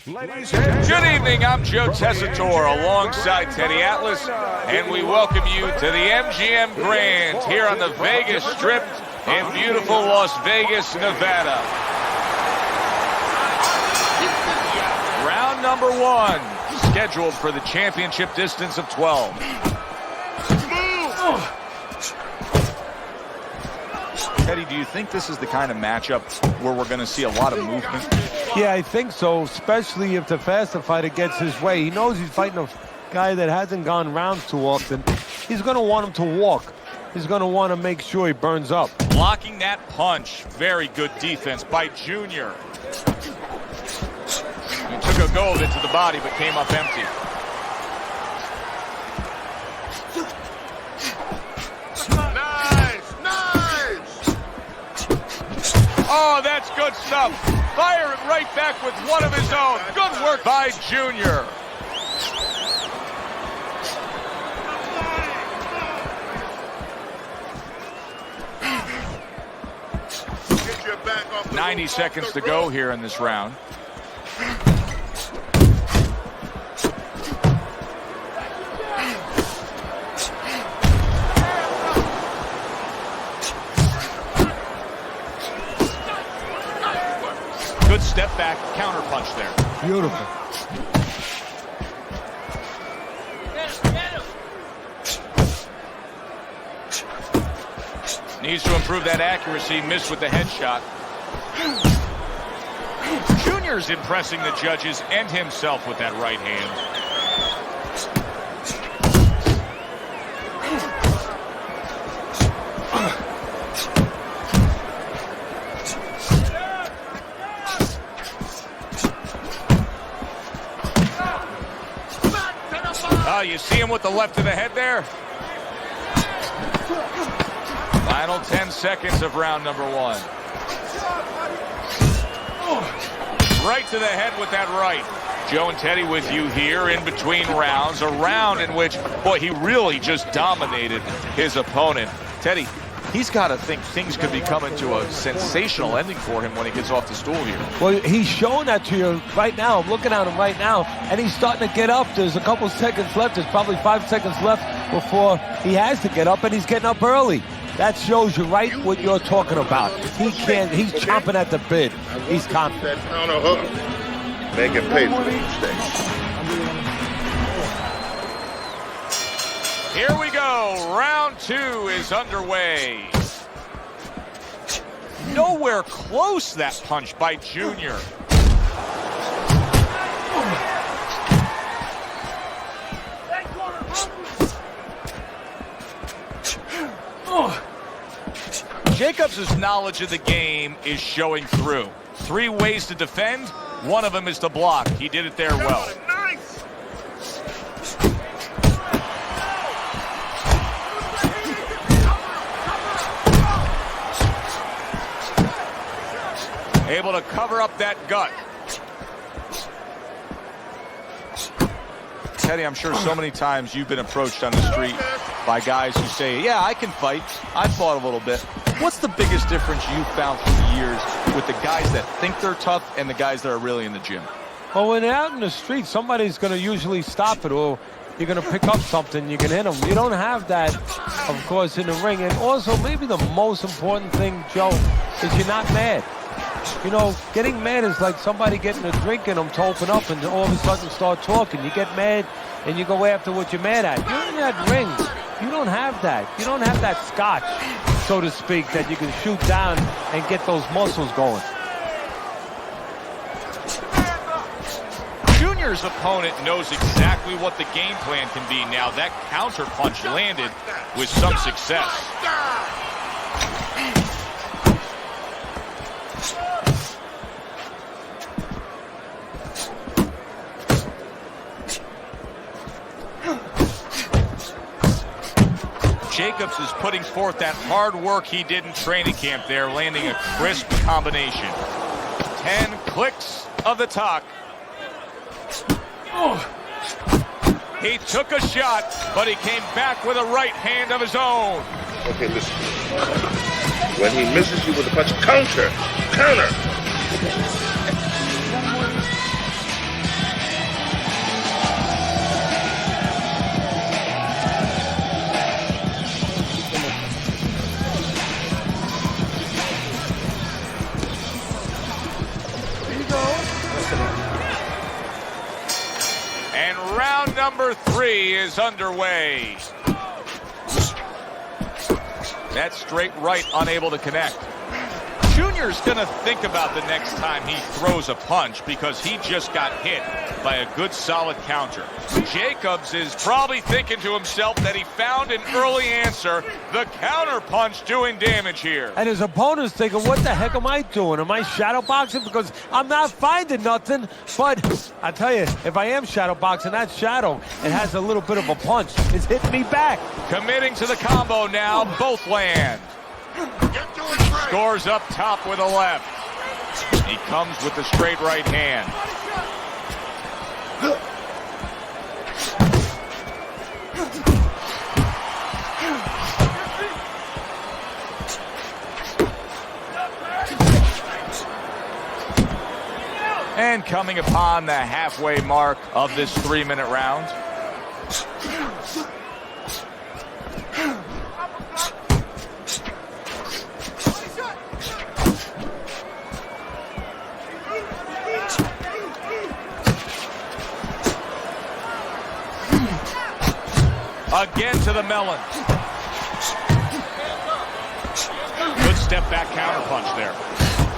Good evening, I'm Joe Tessitore alongside Teddy Atlas, and we welcome you to the MGM Grand here on the Vegas Strip in beautiful Las Vegas, Nevada. Round number one, scheduled for the championship distance of 12. Teddy, do you think this is the kind of matchup where we're going to see a lot of movement? Yeah, I think so, especially if the faster fighter gets his way. He knows he's fighting a guy that hasn't gone rounds too often. He's going to want him to walk. He's going to want to make sure he burns up. Blocking that punch. Very good defense by Junior. He took a go of it to the body, but came up empty. Oh, that's good stuff. Fire it right back with one of his own. Good work by Junior. Get your back off the 90 seconds to go here in this round. Good step back, counter punch there. Beautiful. Needs to improve that accuracy, missed with the headshot. Junior's impressing the judges and himself with that right hand. Oh, you see him with the left to the head there? Final 10 seconds of round number one. Right to the head with that right. Joe and Teddy with you here in between rounds. A round in which, boy, he really just dominated his opponent. Teddy, he's got to think things could be coming to a sensational ending for him when he gets off the stool here. Well, he's showing that to you right now. I'm looking at him right now, and he's starting to get up. There's a couple seconds left. There's probably 5 seconds left before he has to get up, and he's getting up early. That shows you right what you're talking about. He can't. He's chomping at the bit. He's confident. that counter hook. Make it pay for the mistakes. Here we go. Round two is underway. Nowhere close, that punch by Junior. Jacobs' knowledge of the game is showing through. 3 ways to defend. One of them is to block. He did it there well. Able to cover up that gut. Teddy, I'm sure so many times you've been approached on the street by guys who say, yeah, I can fight. I fought a little bit. What's the biggest difference you've found through the years with the guys that think they're tough and the guys that are really in the gym? Well, when they're out in the street, somebody's going to usually stop it, or you're going to pick up something, you can hit them. You don't have that, of course, in the ring. And also, maybe the most important thing, Joe, is you're not mad. You know, getting mad is like somebody getting a drink in them to open up and all of a sudden start talking. You get mad and you go after what you're mad at. You're in that ring. You don't have that. You don't have that scotch, so to speak, that you can shoot down and get those muscles going. Junior's opponent knows exactly what the game plan can be now. That counter punch landed with some success. Jacobs is putting forth that hard work he did in training camp there, landing a crisp combination. 10 clicks of the talk. He took a shot, but he came back with a right hand of his own. Okay, listen. When he misses you with a punch, counter. And round number 3 is underway. That straight right unable to connect. Junior's going to think about the next time he throws a punch because he just got hit by a good solid counter. Jacobs is probably thinking to himself that he found an early answer. The counter punch doing damage here. And his opponent's thinking, what the heck am I doing? Am I shadow boxing? Because I'm not finding nothing. But I tell you, if I am shadow boxing, that shadow, it has a little bit of a punch. It's hitting me back. Committing to the combo now. Both land. Scores up top with a left. He comes with the straight right hand. And coming upon the halfway mark of this 3-minute round. Again to the melon. Good step back counter punch there.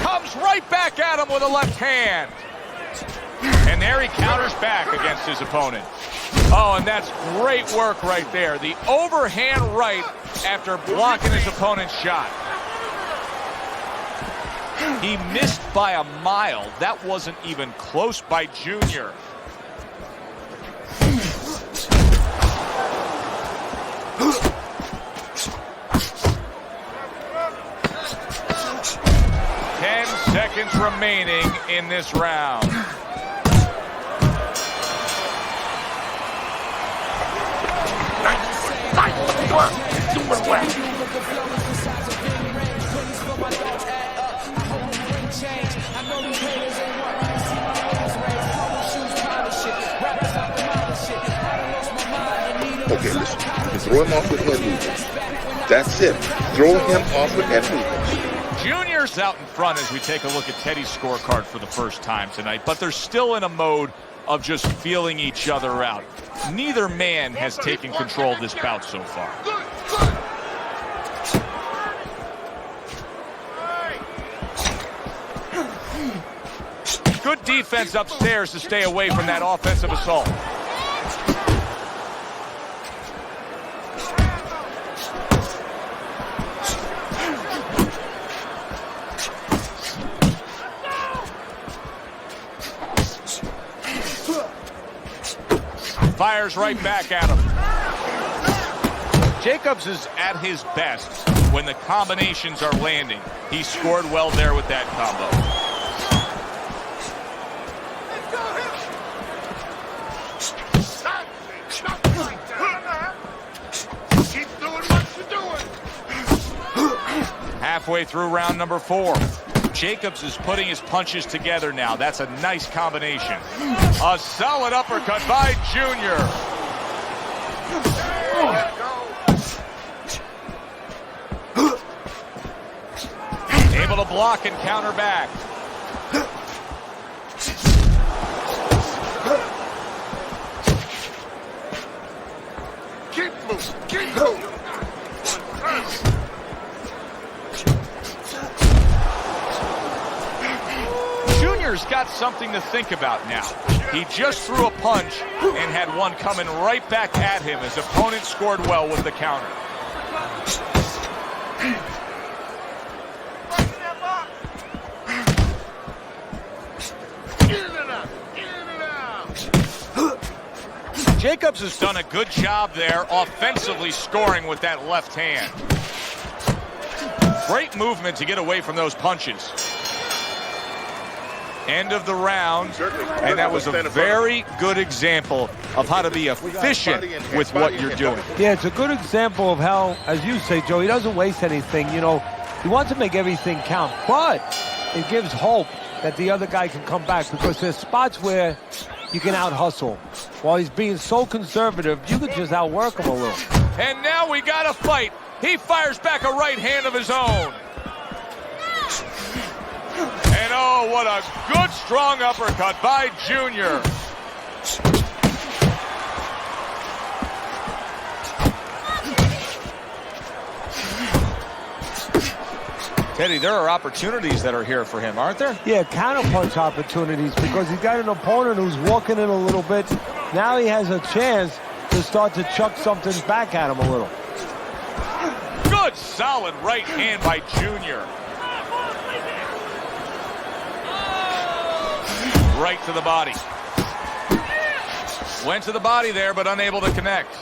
Comes right back at him with a left hand. And there he counters back against his opponent. Oh, and that's great work right there. The overhand right after blocking his opponent's shot. He missed by a mile. That wasn't even close by Junior. Seconds remaining in this round. Nice work. Doing well. Okay, listen. You throw him off with head movements. That's it. Throw him off with head movements. Junior's out in front as we take a look at Teddy's scorecard for the first time tonight, but they're still in a mode of just feeling each other out. Neither man has taken control of this bout so far. Good defense upstairs to stay away from that offensive assault. Fires right back at him. Jacobs is at his best when the combinations are landing. He scored well there with that combo. Keep doing what you're doing. Halfway through round number 4. Jacobs is putting his punches together now. That's a nice combination. A solid uppercut by Junior. Able to block and counter back. Keep moving. Keep moving. Junior's got something to think about now. He just threw a punch and had one coming right back at him. His opponent scored well with the counter. Jacobs has done a good job there offensively scoring with that left hand. Great movement to get away from those punches. End of the round, and that was a very good example of how to be efficient with what you're doing. Yeah, it's a good example of how, as you say, Joe, he doesn't waste anything. You know, he wants to make everything count, but it gives hope that the other guy can come back because there's spots where you can out-hustle. While he's being so conservative, you could just outwork him a little. And now we got a fight. He fires back a right hand of his own. And oh, what a good strong uppercut by Junior. Teddy, there are opportunities that are here for him, aren't there? Yeah, counterpunch opportunities because he's got an opponent who's walking in a little bit. Now he has a chance to start to chuck something back at him a little. Good, solid right hand by Junior. Right to the body. Went to the body there, but unable to connect.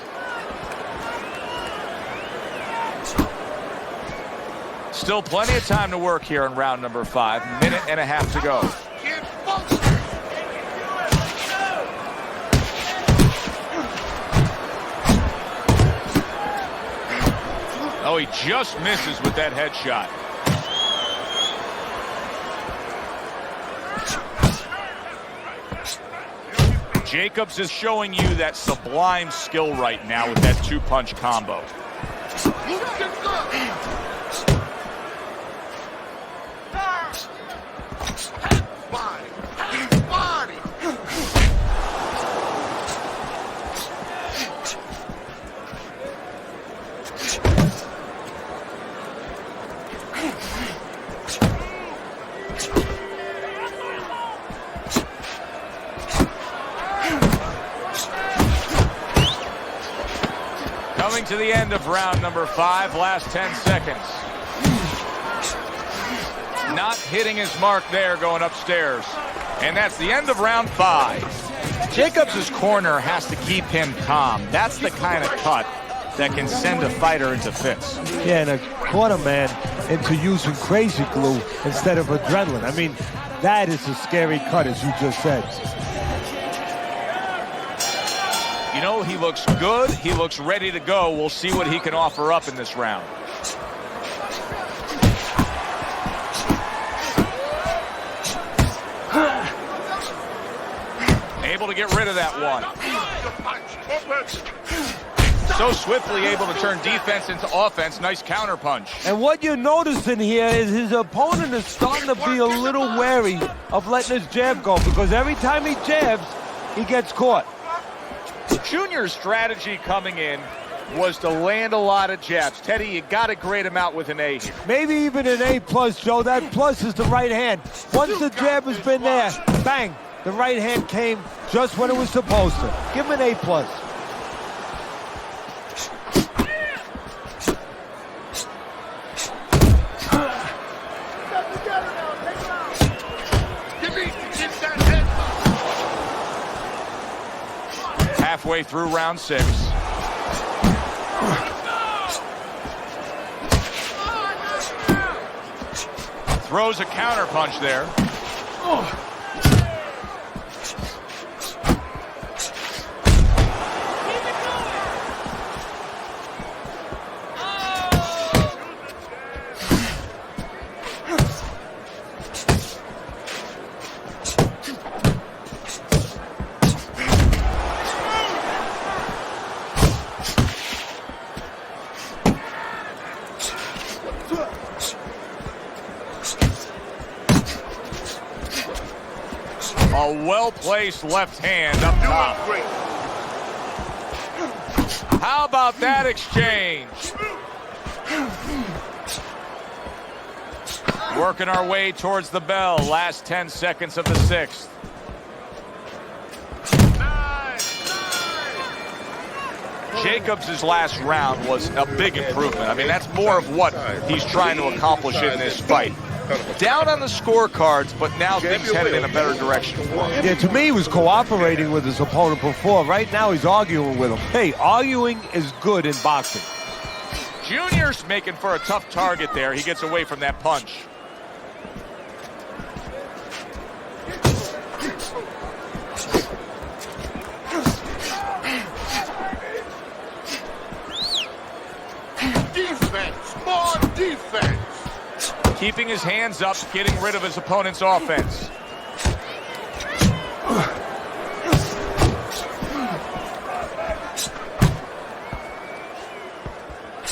Still plenty of time to work here in round number 5. Minute and a half to go. Oh, he just misses with that headshot. Jacobs is showing you that sublime skill right now with that 2-punch combo. Coming to the end of round number 5, last 10 seconds. Not hitting his mark there going upstairs. And that's the end of round 5. Jacobs' corner has to keep him calm. That's the kind of cut that can send a fighter into fits. Yeah, and a corner man into using crazy glue instead of adrenaline. I mean, that is a scary cut, as you just said. You know, he looks good. He looks ready to go. We'll see what he can offer up in this round. Able to get rid of that one. So swiftly able to turn defense into offense. Nice counter punch. And what you're noticing here is his opponent is starting to be a little wary of letting his jab go because every time he jabs, he gets caught. Junior's strategy coming in was to land a lot of jabs. Teddy, you got to grade him out with an A here. Maybe even an A+, Joe. That plus is the right hand. Once the jab has been there, bang, the right hand came just when it was supposed to. Give him an A+. Halfway through round 6. Throws a counter punch there. A well-placed left hand up top. How about that exchange? Working our way towards the bell. Last 10 seconds of the 6th. Jacobs' last round was a big improvement. I mean, that's more of what he's trying to accomplish in this fight. Down on the scorecards, but now things headed in a better direction for him. Yeah, to me, he was cooperating with his opponent before. Right now, he's arguing with him. Hey, arguing is good in boxing. Junior's making for a tough target there. He gets away from that punch. Defense, more defense. Keeping his hands up, getting rid of his opponent's offense.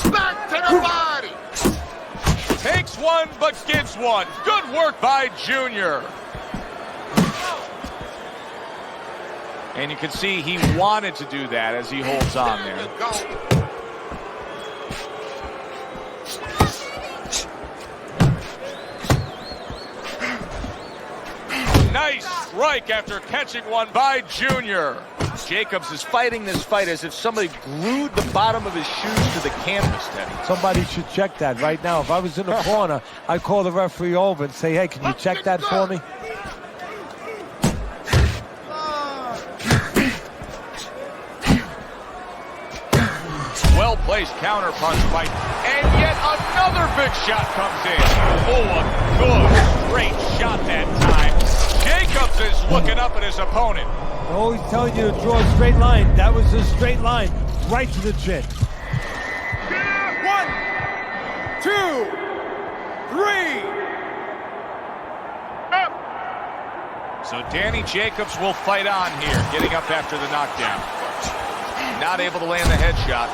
Back to the body. Takes one, but gives one. Good work by Junior. And you can see he wanted to do that as he holds on there. strike after catching one by Junior. Jacobs is fighting this fight as if somebody glued the bottom of his shoes to the canvas, Teddy. Somebody should check that right now. If I was in the corner, I'd call the referee over and say, hey, can you check that for me? Well-placed counter punch fight, and yet another big shot comes in. Oh, a good straight shot that time. Jacobs is looking up at his opponent. Always telling you to draw a straight line. That was a straight line, right to the chin. 1, 2, 3. So Danny Jacobs will fight on here, getting up after the knockdown. Not able to land the headshot.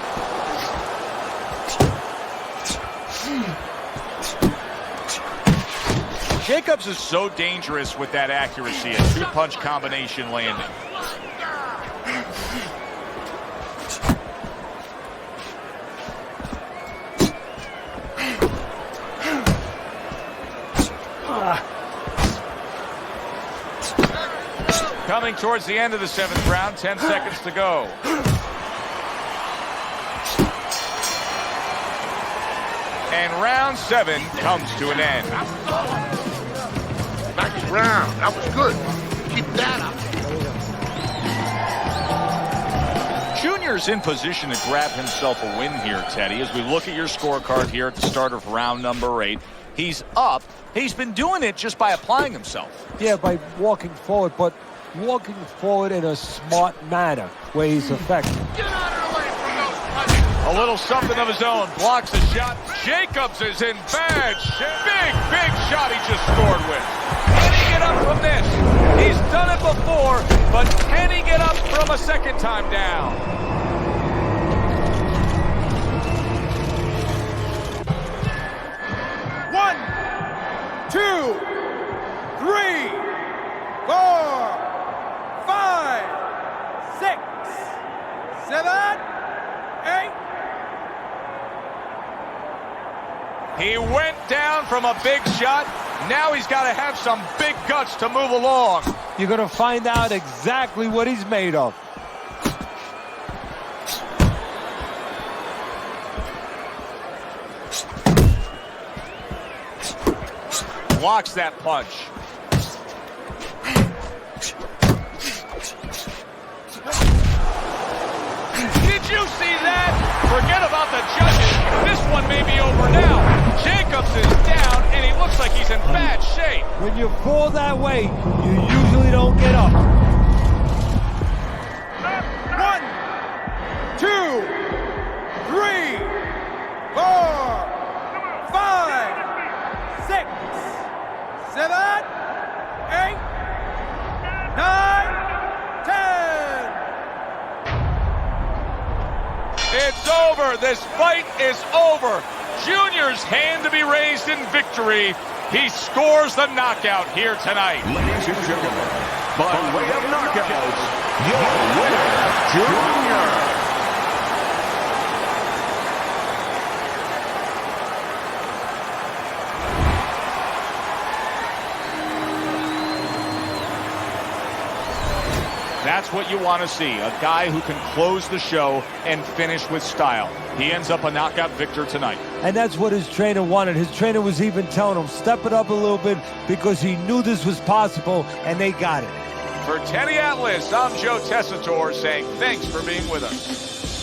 Jacobs is so dangerous with that accuracy, a two-punch combination landing. Coming towards the end of the 7th round, 10 seconds to go. And round 7 comes to an end. Nice round. That was good. Keep that up. Junior's in position to grab himself a win here, Teddy. As we look at your scorecard here at the start of round number 8, he's up. He's been doing it just by applying himself. Yeah, by walking forward, but walking forward in a smart manner where he's effective. Get out of the way from those punches. A little something of his own. Blocks a shot. Jacobs is in bad shape. Big shot he just scored with. Can he get up from this? He's done it before, but can he get up from a second time down? One, 2, 3, 4, 5, 6, 7, 8. He went down from a big shot. Now he's got to have some big guts to move along. You're going to find out exactly what he's made of. Blocks that punch. Did you see that? Forget about the judges. This one may be over now. Jacobs is down, and he looks like he's in bad shape. When you fall that way, you usually don't get up. 1, 2, 3, 4, 5, 6, 7, 8, 9, 10. It's over. This fight is over. Junior's hand to be raised in victory. He scores the knockout here tonight. Ladies and gentlemen, by way of knockouts, your winner, Junior. That's what you want to see, a guy who can close the show and finish with style. He ends up a knockout victor tonight. And that's what his trainer wanted. His trainer was even telling him, step it up a little bit, because he knew this was possible, and they got it. For Teddy Atlas, I'm Joe Tessitore saying thanks for being with us.